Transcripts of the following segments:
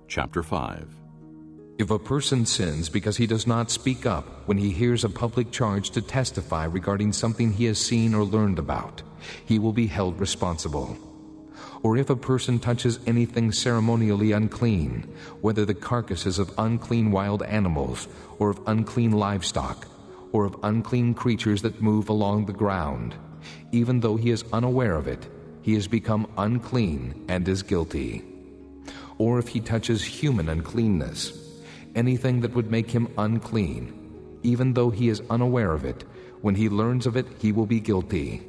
Chapter 5. If a person sins because he does not speak up when he hears a public charge to testify regarding something he has seen or learned about, he will be held responsible. Or if a person touches anything ceremonially unclean, whether the carcasses of unclean wild animals, or of unclean livestock, or of unclean creatures that move along the ground, even though he is unaware of it, he has become unclean and is guilty. Or if he touches human uncleanness, anything that would make him unclean, even though he is unaware of it, when he learns of it, he will be guilty.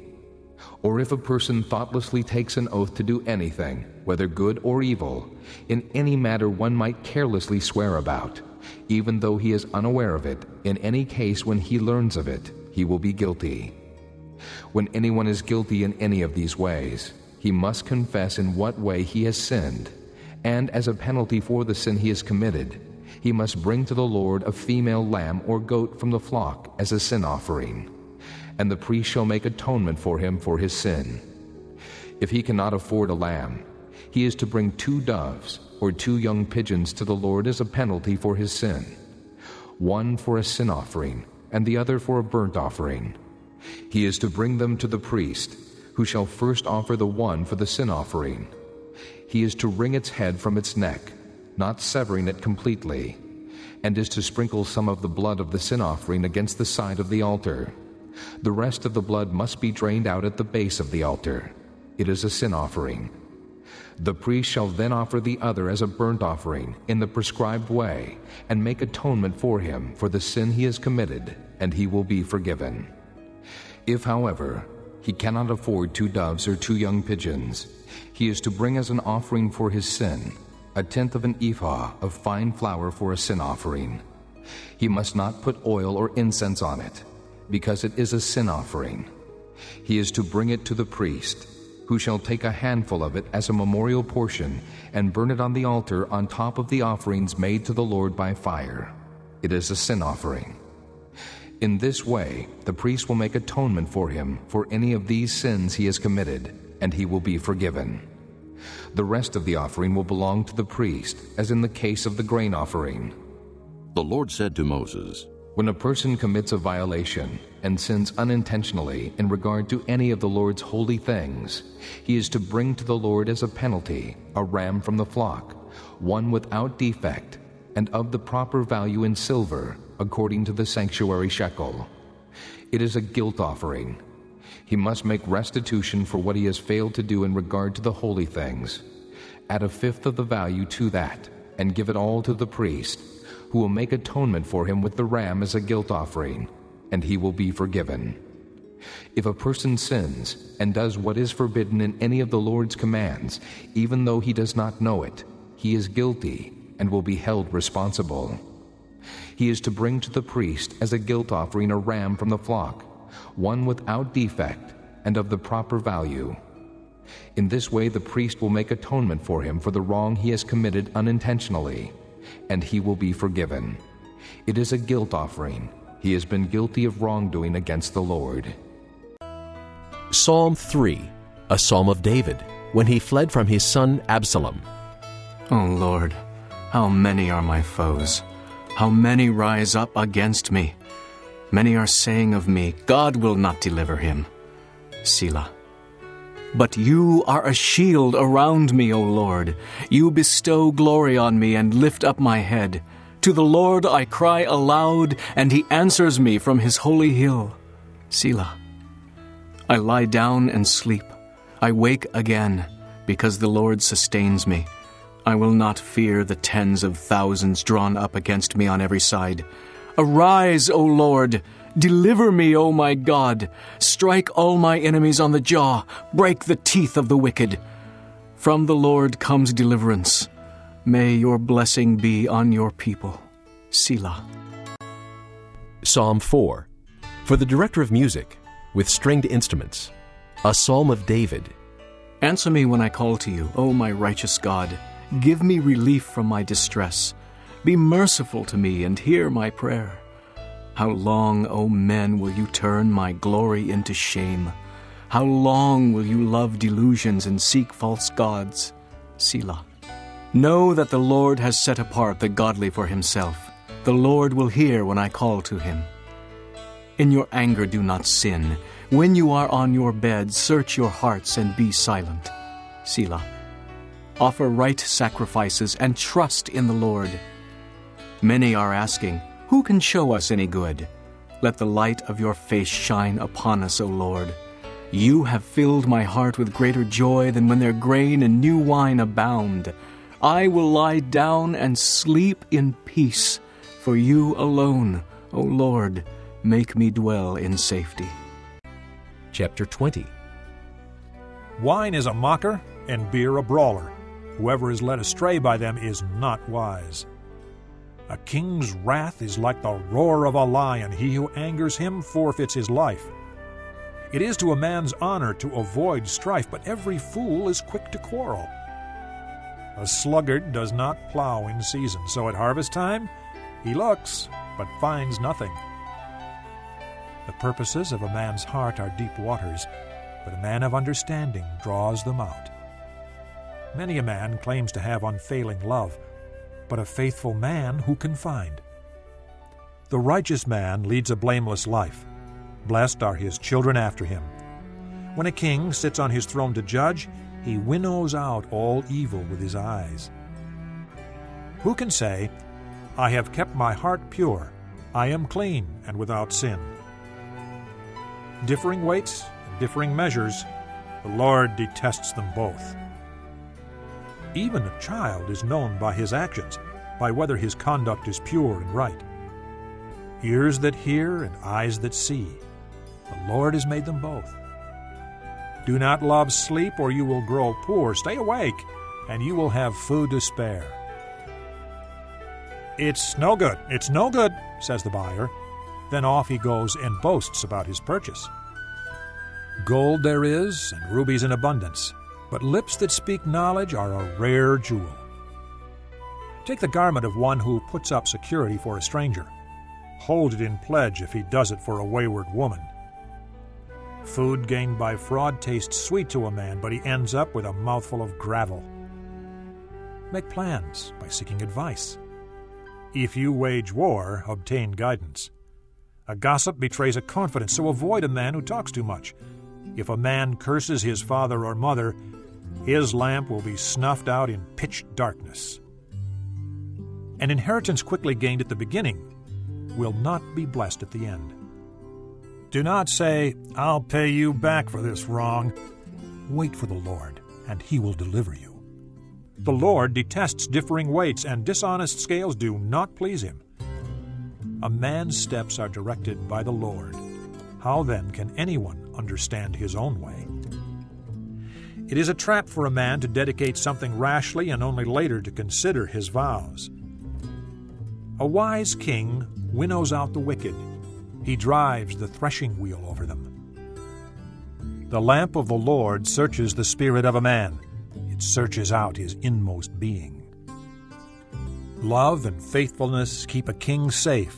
Or if a person thoughtlessly takes an oath to do anything, whether good or evil, in any matter one might carelessly swear about, even though he is unaware of it, in any case when he learns of it, he will be guilty. When anyone is guilty in any of these ways, he must confess in what way he has sinned, and as a penalty for the sin he has committed, he must bring to the Lord a female lamb or goat from the flock as a sin offering, and the priest shall make atonement for him for his sin. If he cannot afford a lamb, he is to bring 2 doves or 2 young pigeons to the Lord as a penalty for his sin, one for a sin offering and the other for a burnt offering. He is to bring them to the priest, who shall first offer the one for the sin offering. He is to wring its head from its neck, not severing it completely, and is to sprinkle some of the blood of the sin offering against the side of the altar. The rest of the blood must be drained out at the base of the altar. It is a sin offering. The priest shall then offer the other as a burnt offering in the prescribed way, and make atonement for him for the sin he has committed, and he will be forgiven. If, however, he cannot afford 2 doves or 2 young pigeons, he is to bring as an offering for his sin 1/10 of an ephah of fine flour for a sin offering. He must not put oil or incense on it, because it is a sin offering. He is to bring it to the priest, who shall take a handful of it as a memorial portion and burn it on the altar on top of the offerings made to the Lord by fire. It is a sin offering. In this way, the priest will make atonement for him for any of these sins he has committed, and he will be forgiven. The rest of the offering will belong to the priest, as in the case of the grain offering. The Lord said to Moses, When a person commits a violation and sins unintentionally in regard to any of the Lord's holy things, he is to bring to the Lord as a penalty a ram from the flock, one without defect, and of the proper value in silver, according to the sanctuary shekel. It is a guilt offering. He must make restitution for what he has failed to do in regard to the holy things. Add 1/5 of the value to that, and give it all to the priest, who will make atonement for him with the ram as a guilt offering, and he will be forgiven. If a person sins and does what is forbidden in any of the Lord's commands, even though he does not know it, he is guilty and will be held responsible. He is to bring to the priest as a guilt offering a ram from the flock, one without defect and of the proper value. In this way the priest will make atonement for him for the wrong he has committed unintentionally, and he will be forgiven. It is a guilt offering. He has been guilty of wrongdoing against the Lord. Psalm 3, a psalm of David, when he fled from his son Absalom. O Lord, how many are my foes? How many rise up against me? Many are saying of me, God will not deliver him. Selah. But you are a shield around me, O Lord. You bestow glory on me and lift up my head. To the Lord I cry aloud, and he answers me from his holy hill. Selah. I lie down and sleep. I wake again, because the Lord sustains me. I will not fear the tens of thousands drawn up against me on every side. Arise, O Lord! Deliver me, O my God! Strike all my enemies on the jaw! Break the teeth of the wicked! From the Lord comes deliverance. May your blessing be on your people. Selah. Psalm 4, for the director of music, with stringed instruments, a psalm of David. Answer me when I call to you, O my righteous God. Give me relief from my distress. Be merciful to me and hear my prayer. How long, O men, will you turn my glory into shame? How long will you love delusions and seek false gods? Selah. Know that the Lord has set apart the godly for himself. The Lord will hear when I call to him. In your anger do not sin. When you are on your bed, search your hearts and be silent. Selah. Offer right sacrifices and trust in the Lord. Many are asking, who can show us any good? Let the light of your face shine upon us, O Lord. You have filled my heart with greater joy than when their grain and new wine abound. I will lie down and sleep in peace, for you alone, O Lord, make me dwell in safety. Chapter 20. Wine is a mocker, and beer a brawler. Whoever is led astray by them is not wise. A king's wrath is like the roar of a lion. He who angers him forfeits his life. It is to a man's honor to avoid strife, but every fool is quick to quarrel. A sluggard does not plow in season, so at harvest time he looks, but finds nothing. The purposes of a man's heart are deep waters, but a man of understanding draws them out. Many a man claims to have unfailing love, but a faithful man who can find? The righteous man leads a blameless life. Blessed are his children after him. When a king sits on his throne to judge, he winnows out all evil with his eyes. Who can say, I have kept my heart pure, I am clean and without sin? Differing weights and differing measures, the Lord detests them both. Even a child is known by his actions, by whether his conduct is pure and right. Ears that hear and eyes that see, the Lord has made them both. Do not love sleep, or you will grow poor. Stay awake, and you will have food to spare. It's no good, says the buyer. Then off he goes and boasts about his purchase. Gold there is, and rubies in abundance, but lips that speak knowledge are a rare jewel. Take the garment of one who puts up security for a stranger. Hold it in pledge if he does it for a wayward woman. Food gained by fraud tastes sweet to a man, but he ends up with a mouthful of gravel. Make plans by seeking advice. If you wage war, obtain guidance. A gossip betrays a confidence, so avoid a man who talks too much. If a man curses his father or mother, his lamp will be snuffed out in pitch darkness. An inheritance quickly gained at the beginning will not be blessed at the end. Do not say, I'll pay you back for this wrong. Wait for the Lord, and he will deliver you. The Lord detests differing weights, and dishonest scales do not please him. A man's steps are directed by the Lord. How then can anyone understand his own way? It is a trap for a man to dedicate something rashly and only later to consider his vows. A wise king winnows out the wicked. He drives the threshing wheel over them. The lamp of the Lord searches the spirit of a man. It searches out his inmost being. Love and faithfulness keep a king safe.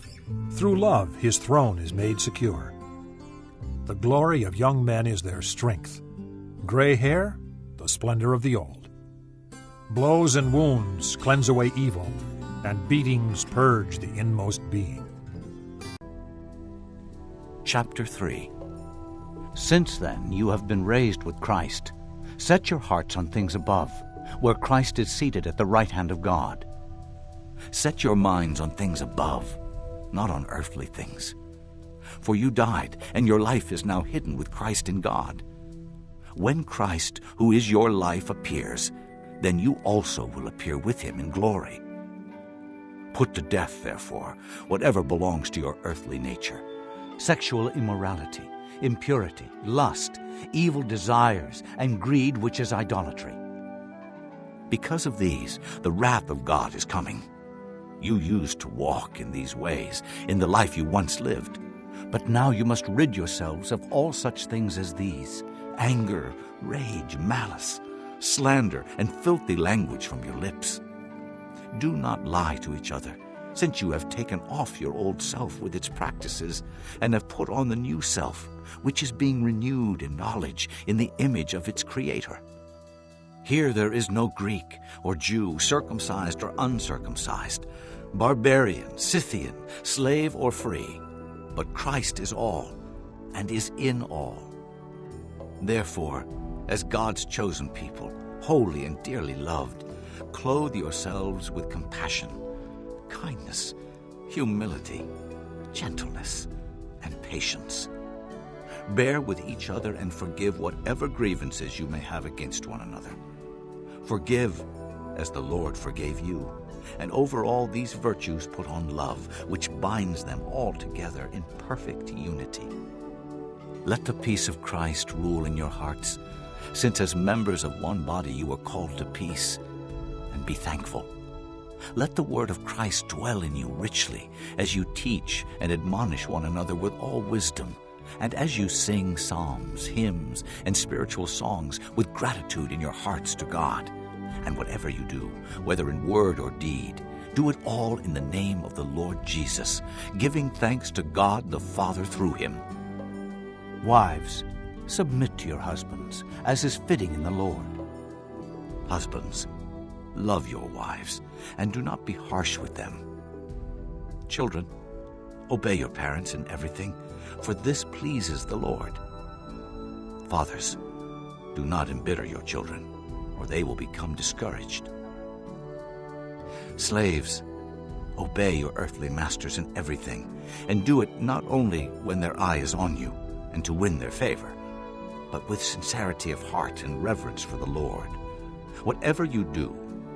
Through love his throne is made secure. The glory of young men is their strength. Gray hair, the splendor of the old. Blows and wounds cleanse away evil, and beatings purge the inmost being. Chapter 3. Since then you have been raised with Christ. Set your hearts on things above, where Christ is seated at the right hand of God. Set your minds on things above, not on earthly things. For you died, and your life is now hidden with Christ in God. When Christ, who is your life, appears, then you also will appear with him in glory. Put to death, therefore, whatever belongs to your earthly nature: sexual immorality, impurity, lust, evil desires, and greed, which is idolatry. Because of these, the wrath of God is coming. You used to walk in these ways in the life you once lived, but now you must rid yourselves of all such things as these: anger, rage, malice, slander, and filthy language from your lips. Do not lie to each other, since you have taken off your old self with its practices and have put on the new self, which is being renewed in knowledge in the image of its Creator. Here there is no Greek or Jew, circumcised or uncircumcised, barbarian, Scythian, slave or free, but Christ is all and is in all. Therefore, as God's chosen people, holy and dearly loved, clothe yourselves with compassion, kindness, humility, gentleness, and patience. Bear with each other and forgive whatever grievances you may have against one another. Forgive as the Lord forgave you, and over all these virtues put on love, which binds them all together in perfect unity. Let the peace of Christ rule in your hearts, since as members of one body you are called to peace, and be thankful. Let the word of Christ dwell in you richly as you teach and admonish one another with all wisdom, and as you sing psalms, hymns, and spiritual songs with gratitude in your hearts to God. And whatever you do, whether in word or deed, do it all in the name of the Lord Jesus, giving thanks to God the Father through him. Wives, submit to your husbands, as is fitting in the Lord. Husbands, love your wives, and do not be harsh with them. Children, obey your parents in everything, for this pleases the Lord. Fathers, do not embitter your children, or they will become discouraged. Slaves, obey your earthly masters in everything, and do it not only when their eye is on you, and to win their favor, but with sincerity of heart and reverence for the Lord. Whatever you do,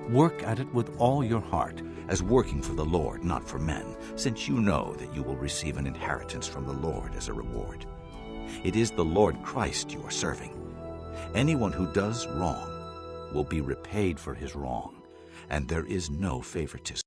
work at it with all your heart, as working for the Lord, not for men, since you know that you will receive an inheritance from the Lord as a reward. It is the Lord Christ you are serving. Anyone who does wrong will be repaid for his wrong, and there is no favoritism.